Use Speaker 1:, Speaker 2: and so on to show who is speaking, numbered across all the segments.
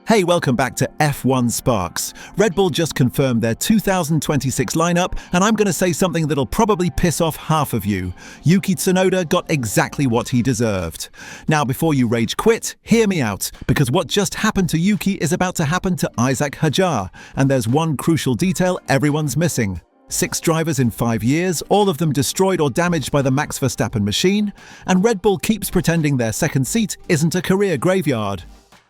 Speaker 1: Hey, welcome back to F1 Sparks. Red Bull just confirmed their 2026 lineup, and I'm going to say something that'll probably piss off half of you. Yuki Tsunoda got exactly what he deserved. Now, before you rage quit, hear me out, because what just happened to Yuki is about to happen to Isack Hadjar, and there's one crucial detail everyone's missing. 6 drivers in 5 years, all of them destroyed or damaged by the Max Verstappen machine, and Red Bull keeps pretending their second seat isn't a career graveyard.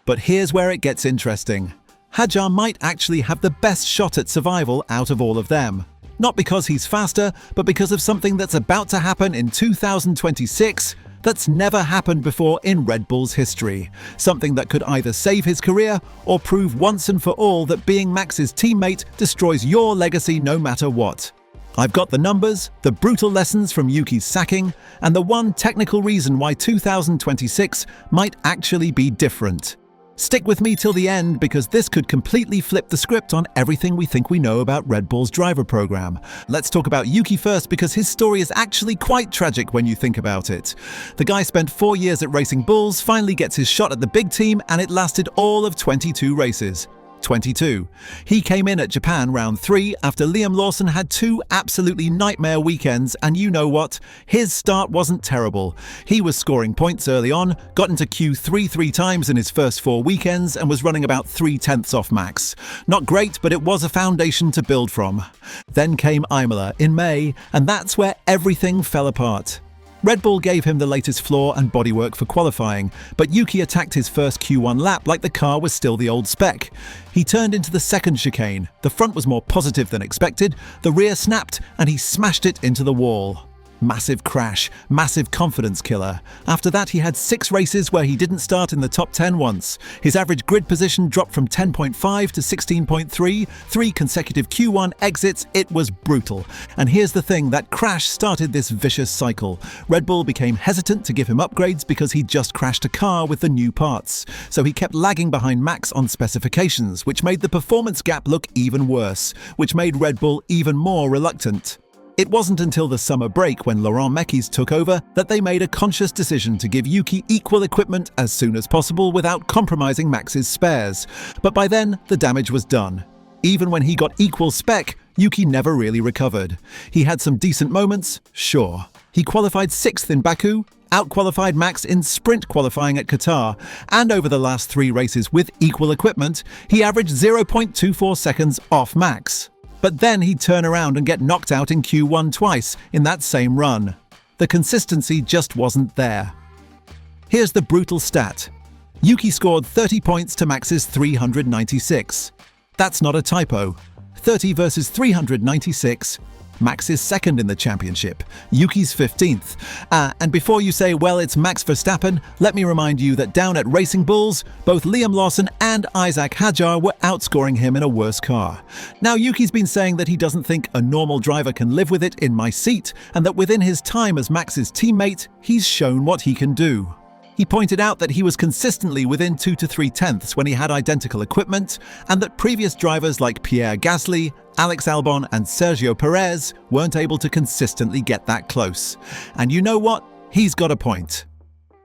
Speaker 1: But here's where it gets interesting. Hadjar might actually have the best shot at survival out of all of them. Not because he's faster, but because of something that's about to happen in 2026 that's never happened before in Red Bull's history. Something that could either save his career or prove once and for all that being Max's teammate destroys your legacy no matter what. I've got the numbers, the brutal lessons from Yuki's sacking, and the one technical reason why 2026 might actually be different. Stick with me till the end because this could completely flip the script on everything we think we know about Red Bull's driver program. Let's talk about Yuki first because his story is actually quite tragic when you think about it. The guy spent 4 years at Racing Bulls, finally gets his shot at the big team, and it lasted all of 22 races. 22. He came in at Japan round 3 after Lawson had 2 absolutely nightmare weekends, and you know what? His start wasn't terrible. He was scoring points early on, got into Q3 3 times in his first 4 weekends, and was running about 3/10 off Max. Not great, but it was a foundation to build from. Then came Imola in May, and that's where everything fell apart. Red Bull gave him the latest floor and bodywork for qualifying, but Yuki attacked his first Q1 lap like the car was still the old spec. He turned into the second chicane, the front was more positive than expected, the rear snapped, and he smashed it into the wall. Massive crash, massive confidence killer. After that he had 6 races where he didn't start in the top 10 once. His average grid position dropped from 10.5 to 16.3, 3 consecutive Q1 exits, it was brutal. And here's the thing, that crash started this vicious cycle. Red Bull became hesitant to give him upgrades because he'd just crashed a car with the new parts. So he kept lagging behind Max on specifications, which made the performance gap look even worse, which made Red Bull even more reluctant. It wasn't until the summer break when Laurent Mekies took over that they made a conscious decision to give Yuki equal equipment as soon as possible without compromising Max's spares. But by then, the damage was done. Even when he got equal spec, Yuki never really recovered. He had some decent moments, sure. He qualified 6th in Baku, outqualified Max in sprint qualifying at Qatar, and over the last 3 races with equal equipment, he averaged 0.24 seconds off Max. But then he'd turn around and get knocked out in Q1 twice in that same run. The consistency just wasn't there. Here's the brutal stat. Yuki scored 30 points to Max's 396. That's not a typo. 30 versus 396. Max is second in the championship, Yuki's 15th. And before you say, well, it's Max Verstappen, let me remind you that down at Racing Bulls, both Lawson and Isack Hadjar were outscoring him in a worse car. Now, Yuki's been saying that he doesn't think a normal driver can live with it in my seat, and that within his time as Max's teammate, he's shown what he can do. He pointed out that he was consistently within 2 to 3/10 when he had identical equipment, and that previous drivers like Pierre, Alex Albon and Sergio Perez weren't able to consistently get that close. And you know what? He's got a point.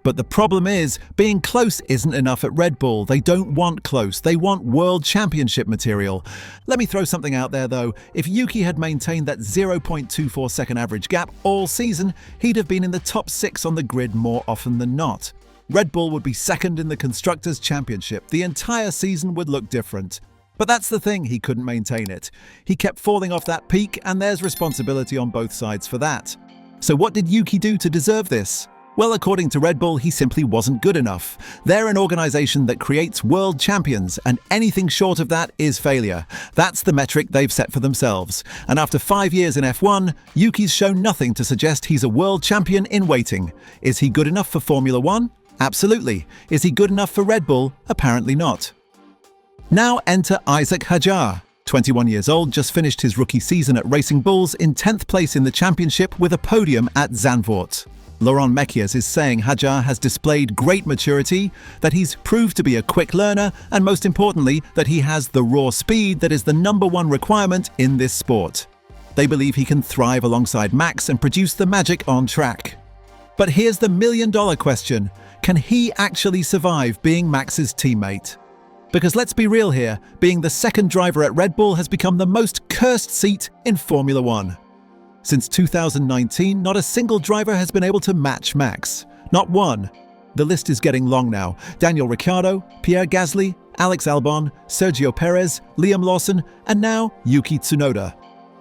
Speaker 1: But the problem is, being close isn't enough at Red Bull. They don't want close, they want World Championship material. Let me throw something out there though. If Yuki had maintained that 0.24 second average gap all season, he'd have been in the top 6 on the grid more often than not. Red Bull would be second in the Constructors' Championship. The entire season would look different. But that's the thing, he couldn't maintain it. He kept falling off that peak, and there's responsibility on both sides for that. So what did Yuki do to deserve this? Well, according to Red Bull, he simply wasn't good enough. They're an organization that creates world champions, and anything short of that is failure. That's the metric they've set for themselves. And after 5 years in F1, Yuki's shown nothing to suggest he's a world champion in waiting. Is he good enough for Formula 1? Absolutely. Is he good enough for Red Bull? Apparently not. Now enter Isack Hadjar. 21 years old, just finished his rookie season at Racing Bulls in 10th place in the championship with a podium at Zandvoort. Laurent Mekies is saying Hadjar has displayed great maturity, that he's proved to be a quick learner, and most importantly, that he has the raw speed that is the #1 requirement in this sport. They believe he can thrive alongside Max and produce the magic on track. But here's the $1 million question. Can he actually survive being Max's teammate? Because let's be real here, being the second driver at Red Bull has become the most cursed seat in Formula One. Since 2019, not a single driver has been able to match Max. Not one. The list is getting long now. Daniel Ricciardo, Pierre Gasly, Alex Albon, Sergio Perez, Liam Lawson, and now Yuki Tsunoda.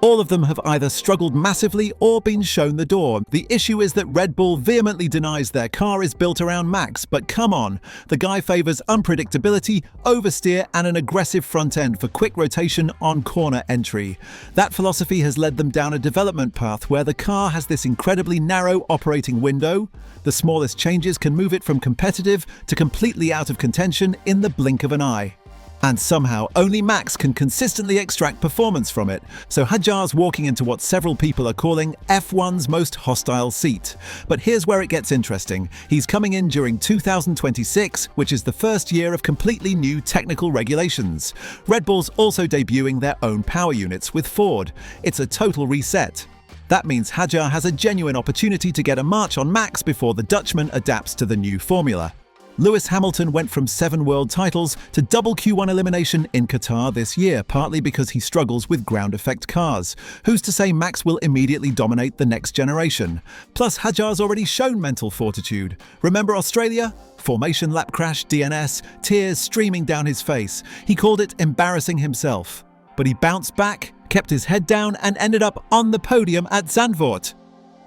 Speaker 1: All of them have either struggled massively or been shown the door. The issue is that Red Bull vehemently denies their car is built around Max, but come on, the guy favors unpredictability, oversteer, and an aggressive front end for quick rotation on corner entry. That philosophy has led them down a development path where the car has this incredibly narrow operating window. The smallest changes can move it from competitive to completely out of contention in the blink of an eye. And somehow, only Max can consistently extract performance from it, so Hadjar's walking into what several people are calling F1's most hostile seat. But here's where it gets interesting. He's coming in during 2026, which is the first year of completely new technical regulations. Red Bull's also debuting their own power units with Ford. It's a total reset. That means Hadjar has a genuine opportunity to get a march on Max before the Dutchman adapts to the new formula. Lewis Hamilton went from 7 world titles to double Q1 elimination in Qatar this year, partly because he struggles with ground effect cars. Who's to say Max will immediately dominate the next generation? Plus, Hadjar's already shown mental fortitude. Remember Australia? Formation lap crash, DNS, tears streaming down his face. He called it embarrassing himself. But he bounced back, kept his head down, and ended up on the podium at Zandvoort.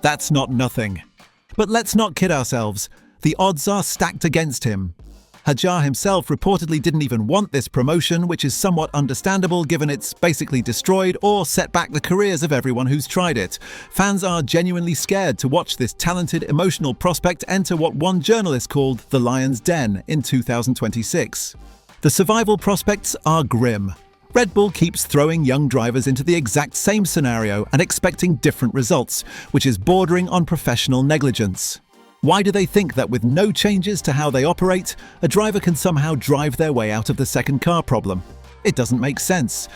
Speaker 1: That's not nothing. But let's not kid ourselves. The odds are stacked against him. Hadjar himself reportedly didn't even want this promotion, which is somewhat understandable given it's basically destroyed or set back the careers of everyone who's tried it. Fans are genuinely scared to watch this talented, emotional prospect enter what one journalist called the Lion's Den in 2026. The survival prospects are grim. Red Bull keeps throwing young drivers into the exact same scenario and expecting different results, which is bordering on professional negligence. Why do they think that with no changes to how they operate, a driver can somehow drive their way out of the second car problem? It doesn't make sense.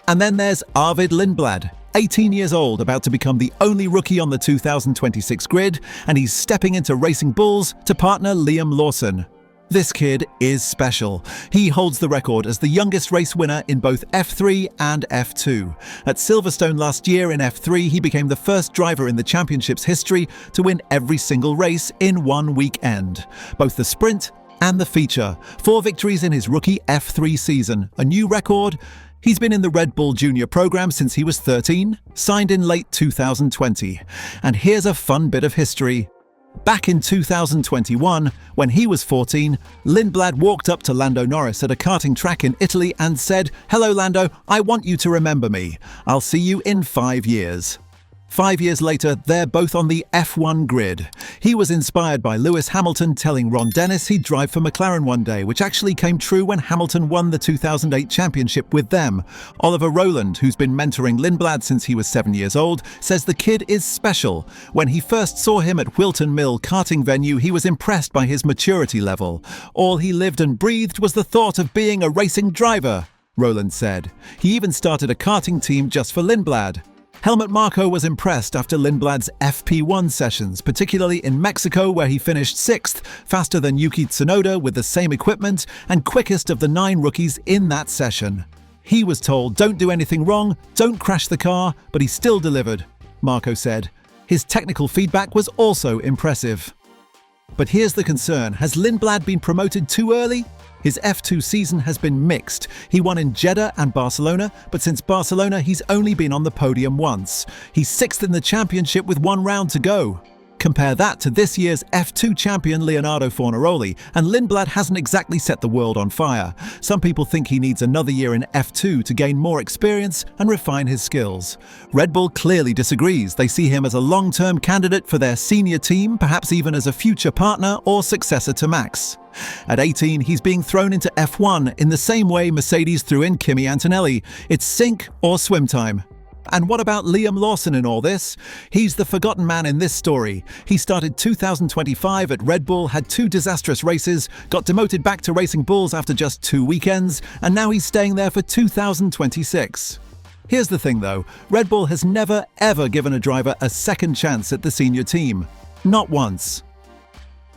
Speaker 1: And then there's Arvid Lindblad, 18 years old, about to become the only rookie on the 2026 grid, and he's stepping into Racing Bulls to partner Liam Lawson. This kid is special. He holds the record as the youngest race winner in both F3 and F2. At Silverstone last year in F3, he became the first driver in the championship's history to win every single race in one weekend, both the sprint and the feature. 4 victories in his rookie F3 season, a new record. He's been in the Red Bull Junior program since he was 13, signed in late 2020. And here's a fun bit of history. Back in 2021, when he was 14, Lindblad walked up to Lando Norris at a karting track in Italy and said, "Hello Lando, I want you to remember me. I'll see you in 5 years." 5 years later, they're both on the F1 grid. He was inspired by Lewis Hamilton telling Ron Dennis he'd drive for McLaren one day, which actually came true when Hamilton won the 2008 championship with them. Oliver Rowland, who's been mentoring Lindblad since he was 7 years old, says the kid is special. When he first saw him at Wilton Mill karting venue, he was impressed by his maturity level. All he lived and breathed was the thought of being a racing driver, Rowland said. He even started a karting team just for Lindblad. Helmut Marko was impressed after Lindblad's FP1 sessions, particularly in Mexico where he finished 6th, faster than Yuki Tsunoda with the same equipment and quickest of the 9 rookies in that session. He was told, "Don't do anything wrong, don't crash the car," but he still delivered, Marko said. His technical feedback was also impressive. But here's the concern. Has Lindblad been promoted too early? His F2 season has been mixed. He won in Jeddah and Barcelona, but since Barcelona, he's only been on the podium once. He's 6th in the championship with 1 round to go. Compare that to this year's F2 champion Leonardo Fornaroli, and Lindblad hasn't exactly set the world on fire. Some people think he needs another year in F2 to gain more experience and refine his skills. Red Bull clearly disagrees. They see him as a long-term candidate for their senior team, perhaps even as a future partner or successor to Max. At 18, he's being thrown into F1 in the same way Mercedes threw in Kimi Antonelli. It's sink or swim time. And what about Liam Lawson in all this? He's the forgotten man in this story. He started 2025 at Red Bull, had 2 disastrous races, got demoted back to Racing Bulls after just 2 weekends, and now he's staying there for 2026. Here's the thing though, Red Bull has never ever given a driver a second chance at the senior team. Not once.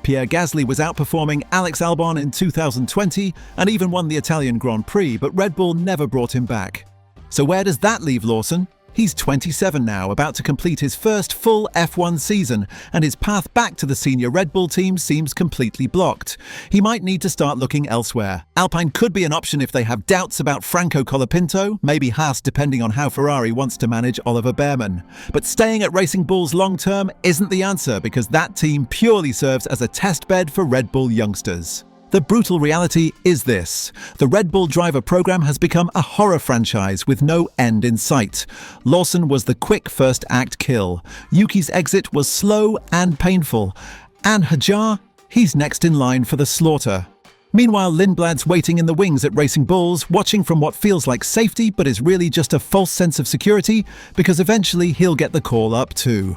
Speaker 1: Pierre Gasly was outperforming Alex Albon in 2020 and even won the Italian Grand Prix, but Red Bull never brought him back. So where does that leave Lawson? He's 27 now, about to complete his first full F1 season, and his path back to the senior Red Bull team seems completely blocked. He might need to start looking elsewhere. Alpine could be an option if they have doubts about Franco Colapinto, maybe Haas depending on how Ferrari wants to manage Oliver Behrman. But staying at Racing Bulls long term isn't the answer, because that team purely serves as a test bed for Red Bull youngsters. The brutal reality is this: the Red Bull driver program has become a horror franchise with no end in sight. Lawson was the quick first act kill. Yuki's exit was slow and painful. And Hadjar, he's next in line for the slaughter. Meanwhile, Lindblad's waiting in the wings at Racing Bulls, watching from what feels like safety but is really just a false sense of security, because eventually he'll get the call up too.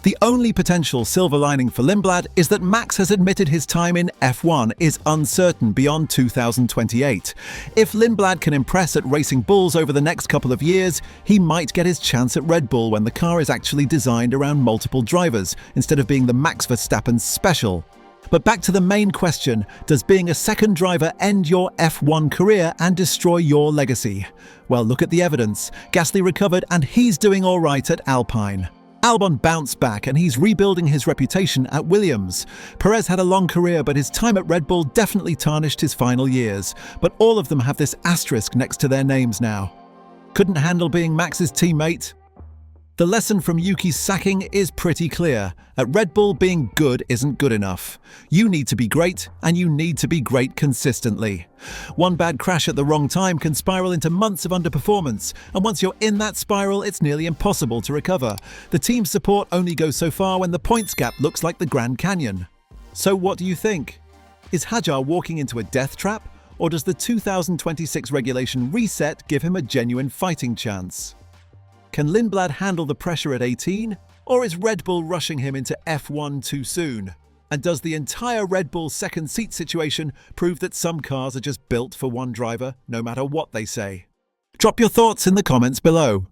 Speaker 1: The only potential silver lining for Lindblad is that Max has admitted his time in F1 is uncertain beyond 2028. If Lindblad can impress at Racing Bulls over the next couple of years, he might get his chance at Red Bull when the car is actually designed around multiple drivers, instead of being the Max Verstappen special. But back to the main question: does being a second driver end your F1 career and destroy your legacy? Well, look at the evidence. Gasly recovered and he's doing all right at Alpine. Albon bounced back and he's rebuilding his reputation at Williams. Perez had a long career, but his time at Red Bull definitely tarnished his final years. But all of them have this asterisk next to their names now. Couldn't handle being Max's teammate? The lesson from Yuki's sacking is pretty clear. At Red Bull, being good isn't good enough. You need to be great, and you need to be great consistently. One bad crash at the wrong time can spiral into months of underperformance, and once you're in that spiral, it's nearly impossible to recover. The team's support only goes so far when the points gap looks like the Grand Canyon. So what do you think? Is Hadjar walking into a death trap, or does the 2026 regulation reset give him a genuine fighting chance? Can Lindblad handle the pressure at 18, or is Red Bull rushing him into F1 too soon? And does the entire Red Bull second seat situation prove that some cars are just built for one driver, no matter what they say? Drop your thoughts in the comments below.